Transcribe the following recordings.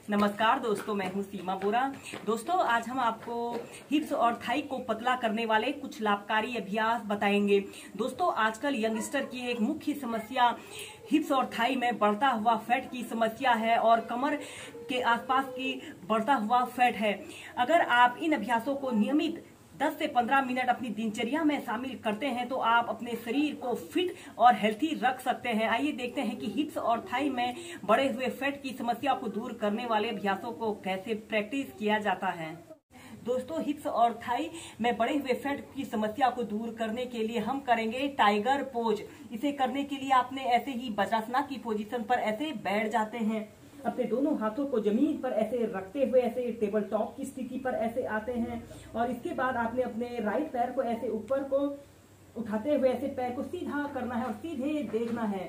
नमस्कार दोस्तों, मैं हूं सीमा बोरा। दोस्तों, आज हम आपको हिप्स और थाई को पतला करने वाले कुछ लाभकारी अभ्यास बताएंगे। दोस्तों, आजकल यंगस्टर की एक मुख्य समस्या हिप्स और थाई में बढ़ता हुआ फैट की समस्या है और कमर के आसपास की बढ़ता हुआ फैट है। अगर आप इन अभ्यासों को नियमित 10 से 15 मिनट अपनी दिनचर्या में शामिल करते हैं तो आप अपने शरीर को फिट और हेल्थी रख सकते हैं। आइए देखते हैं कि हिप्स और थाई में बढ़े हुए फैट की समस्या को दूर करने वाले अभ्यासों को कैसे प्रैक्टिस किया जाता है। दोस्तों, हिप्स और थाई में बढ़े हुए फैट की समस्या को दूर करने के लिए हम करेंगे टाइगर पोज। इसे करने के लिए आपने ऐसे ही वज्रासना की पोजीशन पर ऐसे बैठ जाते हैं। अपने दोनों हाथों को जमीन पर ऐसे रखते हुए ऐसे टेबल टॉप की स्थिति पर ऐसे आते हैं और इसके बाद आपने अपने राइट पैर को ऐसे ऊपर को उठाते हुए ऐसे पैर को सीधा करना है और सीधे देखना है।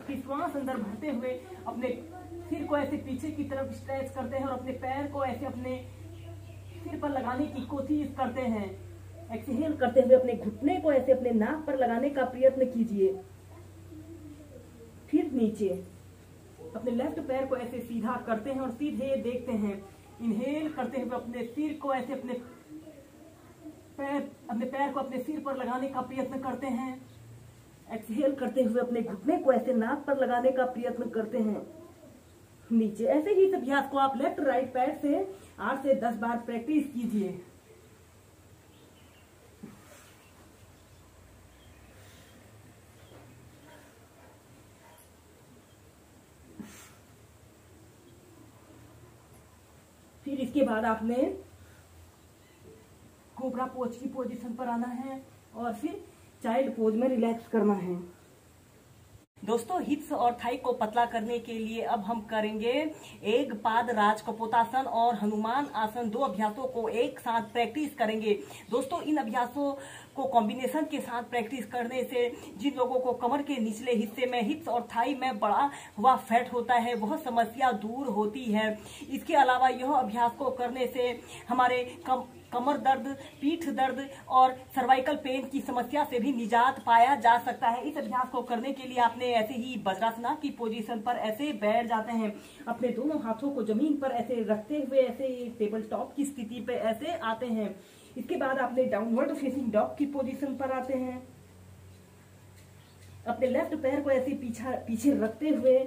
फिर श्वास अंदर भरते हुए अपने सिर को ऐसे पीछे की तरफ स्ट्रेच करते हैं और अपने पैर को ऐसे अपने सिर पर लगाने की कोशिश करते हैं। एक्सहेल करते हुए अपने घुटने को ऐसे अपने नाक पर लगाने का प्रयत्न कीजिए। फिर नीचे अपने लेफ्ट पैर को ऐसे सीधा करते हैं और सीधे देखते हैं। इनहेल करते हुए अपने सिर को ऐसे अपने पैर को अपने सिर पर लगाने का प्रयत्न करते हैं। एक्सहेल करते हुए अपने घुटने को ऐसे नाक पर लगाने का प्रयत्न करते हैं। नीचे ऐसे ही इस अभ्यास को आप लेफ्ट राइट पैर से 8 से 10 बार प्रैक्टिस कीजिए। फिर इसके बाद आपने कोबरा पोज की पोजीशन पर आना है और फिर चाइल्ड पोज में रिलैक्स करना है। दोस्तों, हिप्स और थाई को पतला करने के लिए अब हम करेंगे एक पाद राज कपोतासन और हनुमान आसन। 2 अभ्यासों को एक साथ प्रैक्टिस करेंगे। दोस्तों, इन अभ्यासों को कॉम्बिनेशन के साथ प्रैक्टिस करने से जिन लोगों को कमर के निचले हिस्से में हिप्स और थाई में बढ़ा हुआ फैट होता है वह समस्या दूर होती है। इसके अलावा यह अभ्यास को करने से हमारे कमर दर्द, पीठ दर्द और सर्वाइकल पेन की समस्या से भी निजात पाया जा सकता है। इस अभ्यास को करने के लिए आपने ऐसे ही वज्रासना की पोजीशन पर ऐसे बैठ जाते हैं। अपने दोनों हाथों को जमीन पर ऐसे रखते हुए ऐसे टेबल टॉप की स्थिति पे ऐसे आते हैं। इसके बाद आपने डाउनवर्ड फेसिंग डॉग की पोजीशन पर आते हैं। अपने लेफ्ट पैर को ऐसे पीछे रखते हुए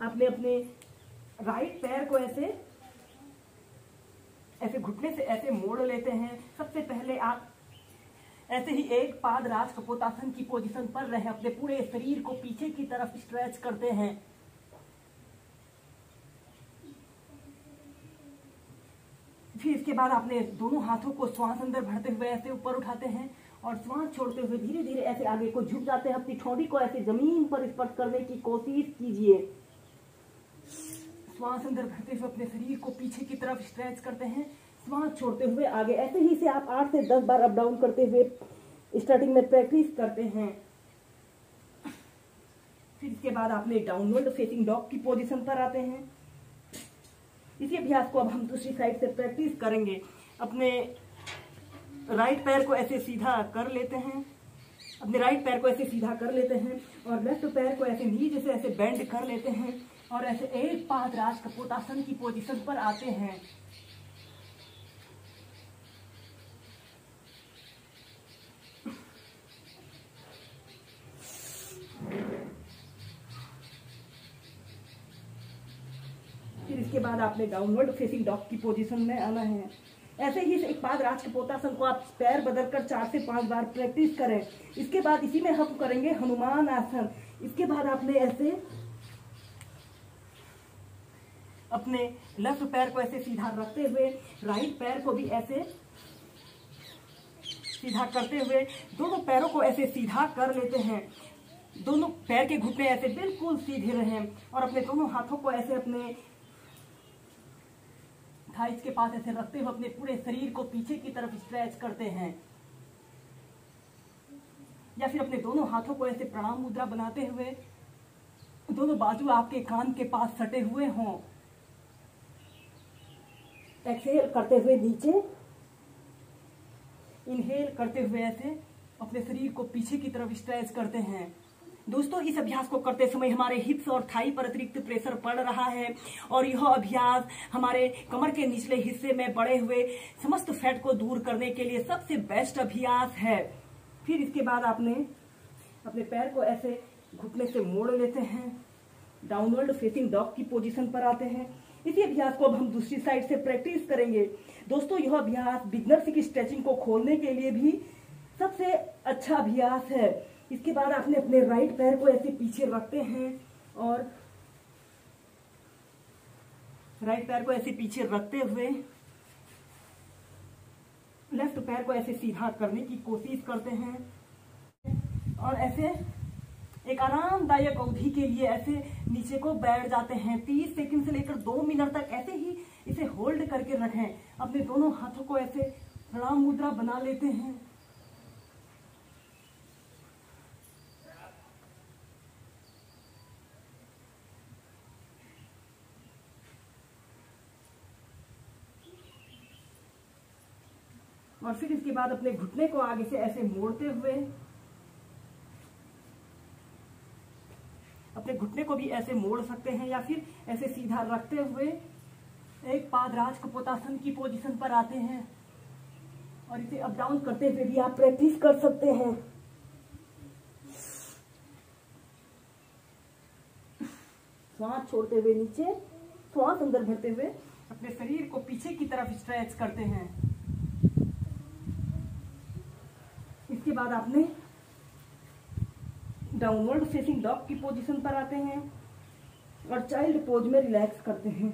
आपने अपने राइट पैर को ऐसे घुटने से ऐसे मोड़ लेते हैं। सबसे पहले आप ऐसे ही एक पाद राज कपोतासन की पोजीशन पर रहे, अपने पूरे शरीर को पीछे की तरफ स्ट्रेच करते हैं। फिर इसके बाद आपने दोनों हाथों को श्वास अंदर भरते हुए ऐसे ऊपर उठाते हैं और श्वास छोड़ते हुए धीरे धीरे ऐसे आगे को झुक जाते हैं। अपनी ठोड़ी को ऐसे जमीन पर स्पर्श करने की कोशिश कीजिए। श्वास अंदर भरते हुए अपने शरीर को पीछे की तरफ स्ट्रेच करते हैं। श्वास छोड़ते हुए आगे। ऐसे ही से आप 8 से 10 बार अप डाउन करते हुए स्टार्टिंग में प्रैक्टिस करते हैं। फिर इसके बाद आपने डाउनवर्ड फेसिंग डॉग की पोजीशन पर आते हैं। इसी अभ्यास को अब हम दूसरी साइड से प्रैक्टिस करेंगे। अपने राइट पैर को ऐसे सीधा कर लेते हैं, अपने राइट पैर को ऐसे सीधा कर लेते हैं और लेफ्ट पैर को ऐसे नीचे से ऐसे बेंड कर लेते हैं और ऐसे एक पाद राज कपोतासन की पोजीशन पर आते हैं। फिर इसके बाद आपने डाउनवर्ड फेसिंग डॉग की पोजीशन में आना है। ऐसे ही एक पाद राज कपोतासन को आप पैर बदलकर 4 से 5 बार प्रैक्टिस करें। इसके बाद इसी में हम करेंगे हनुमान आसन। इसके बाद आपने ऐसे अपने लेफ्ट पैर को ऐसे सीधा रखते हुए राइट पैर को भी ऐसे सीधा करते हुए दोनों पैरों को ऐसे सीधा कर लेते हैं। दोनों पैर के घुटने ऐसे बिल्कुल सीधे रहें और अपने दोनों हाथों को ऐसे अपने थाइस के पास ऐसे रखते हुए अपने पूरे शरीर को पीछे की तरफ स्ट्रेच करते हैं या फिर अपने दोनों हाथों को ऐसे प्रणाम मुद्रा बनाते हुए दोनों बाजू आपके कान के पास सटे हुए हों। एक्सहेल करते हुए नीचे, इनहेल करते हुए ऐसे अपने शरीर को पीछे की तरफ स्ट्रेच करते हैं। दोस्तों इस अभ्यास को करते समय हमारे हिप्स और थाई पर अतिरिक्त प्रेशर पड़ रहा है और यह अभ्यास हमारे कमर के निचले हिस्से में बढ़े हुए समस्त फैट को दूर करने के लिए सबसे बेस्ट अभ्यास है। फिर इसके बाद आपने अपने पैर को ऐसे घुटने से मोड़ लेते हैं, डाउनवर्ड फेसिंग डॉग की पोजीशन पर आते हैं। इसी अभ्यास को अब हम दूसरी साइड से प्रैक्टिस करेंगे। दोस्तों यह अभ्यास बिगनर्स की स्ट्रेचिंग को खोलने के लिए भी सबसे अच्छा अभ्यास है। इसके बाद आपने अपने राइट पैर को ऐसे पीछे रखते हैं और राइट पैर को ऐसे पीछे रखते हुए लेफ्ट पैर को ऐसे सीधा करने की कोशिश करते हैं और ऐसे एक आरामदायक अवधि के लिए ऐसे नीचे को बैठ जाते हैं। 30 सेकंड से लेकर 2 मिनट तक ऐसे ही इसे होल्ड करके रखें। अपने दोनों हाथों को ऐसे प्रणाम मुद्रा बना लेते हैं। और फिर इसके बाद अपने घुटने को आगे से ऐसे मोड़ते हुए अपने घुटने को भी ऐसे मोड़ सकते हैं या फिर ऐसे सीधा रखते हुए एक पादराज कपोतासन की पोजीशन पर आते हैं और इसे अप डाउन करते हुए भी आप प्रैक्टिस कर सकते हैं। श्वास छोड़ते हुए नीचे, श्वास अंदर भरते हुए अपने शरीर को पीछे की तरफ स्ट्रेच करते हैं। इसके बाद आपने डाउनवर्ड फेसिंग डॉग की पोजीशन पर आते हैं और चाइल्ड पोज में रिलैक्स करते हैं।